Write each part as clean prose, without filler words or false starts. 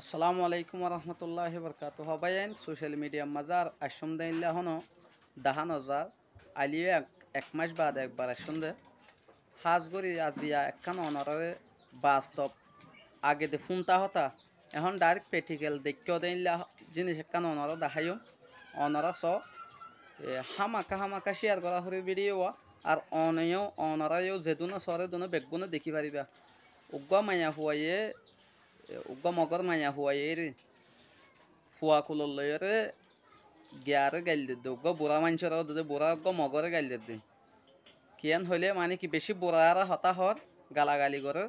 আসসালামু আলাইকুম রহমতুল্লাহি বরকাত হবাইন সোশ্যাল মিডিয়া মাজার আসমদাইল্লা হনো দাহান হাজার আলিয়ে এক মাস বাদ একবার আসন্দে হাজগরি আজিয়া একখান অনরে বাস্তব আগে দে ফোনটা হতা এখন ডাইরেক্ট প্র্যাকটিক্যাল দেখিও দেইল্লা জিনিস একখান অনর দেখাইও অনরা স হামাকা শেয়ার করা হরে ভিডিও আর অনরাইও যেদুনো সরে দুনো বেগুনো দেখি পারিবা উগ্র মায়া হুয়াইয়ে উগ্র মগর মায়া হুয়াইয়ে রে ফুয়া কুলরে গিয়ারে গাইল দে উগ্র বুড়া মানুষের দে বুড়া উগ্র মগরে গাইল দে কিয়ান হইলে মানে কি বেশি বুড়ারা হতা হর গালাগালি করে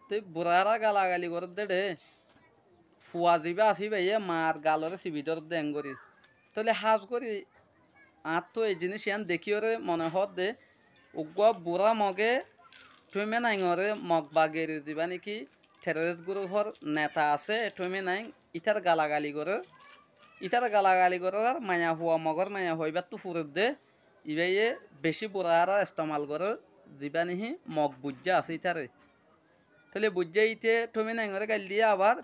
তো বুড়ারা গালাগালি করে দে ফুয়া যাবা আসিবা ইয়ে মার গালরে সিবিদর দেং করি তাহলে হাজ করি আর তো এই জিনিস ইয়ান দেখিওরে মনে হত দে উগ্র বুড়া মগে তুমি নাইরে মগ বাগের যাবা নাকি টেররিস্ট গ্রুপর নেতা আছে তুমি নাই ইটার গালাগালি করে আর মায়া হুয়া মগর মায়া হইবার তো ফুরত দে ইবাইয়ে বেশি বুড়ারা ইস্তেমাল করে যাবা নিহি মগ বুজ্জা আছে ইটারে তাহলে বুজ্জা ইতে তুমি নাইরে গাইল দিয়ে আবার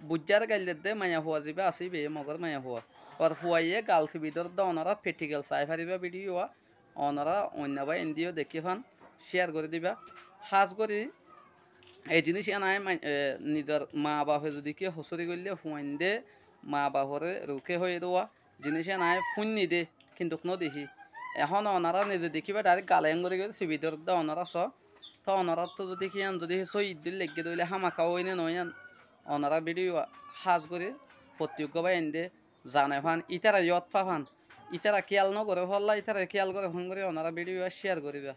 বুজ্জার গাইল দে মায়া হুয়া যাবা আছে বে মগর মায়া হুয়া আর হুয়াইয়ে গালসি ভিতর দা ওনারা প্র্যাকটিক্যাল চাই ফারিবা ভিডিও ওনারা অন্যবাই এনডিও দেখি ফান শেয়ার করে দিবা হাজ করি এই জিনিস নাই নিজের মা বাপে যদি কি হসরি করলে ফুয়াইন দে মা বাপরে রুখে হয়ে দেওয়া জিনিস নাই ফুন নি দে কিন্তু কোনো দেখি এখন ওনারা নিজে দেখিবা ডাইরেক্ট গালাইন করে গেছে ভিতর দা ওনারা স তো ওনারা তো যদি কি যদি সই দিল লেগে দিলে হামাকা হইনে নয় ওনারা ভিডিও হাজ করে প্রত্যেক বাইন দে জানে ফান ইতারা ইয়ত ফান ইতারা খেয়াল নকরে হল্লা ইতারা খেয়াল করে ফোন করে ওনারা ভিডিও শেয়ার করিবা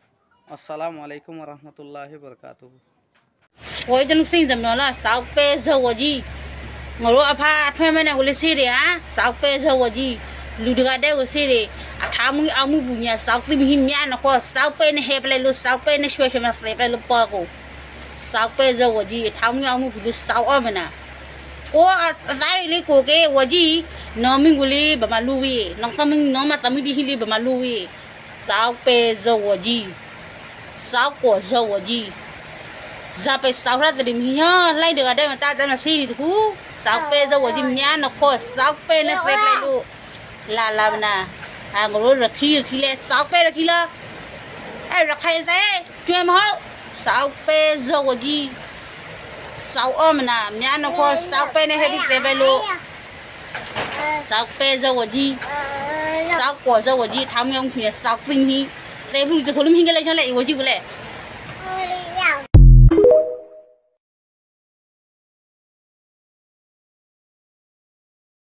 আসসালামু আলাইকুম রহমতুল্লাহি বরকাতুহু我这种生怎么了？少白肉我鸡，我说怕他们那个谁的啊？少白肉我鸡，路这个带我谁的？啊，他们阿姆不呢？少是米面那个，少白那黑不来路，少白那学什么黑不来路包个，少白肉我鸡，他们阿姆不就少二们呐？我哪里过给我鸡？农民过来不嘛路位，农嘛咱们地里不嘛路位，少白肉我鸡，少果肉我鸡。咋被烧了这里面呀？来这个地方打在那水里头，烧白着我的面那块，烧白那水来路，拉呢？啊，我说热气来，烧白热气了，哎，热开噻，专门好，烧白着我的，烧我们呐，面那块烧白那还比水白路，烧白着我的，烧果着我的，他们用去烧粉皮，再不就可能平个来上来，我就过来。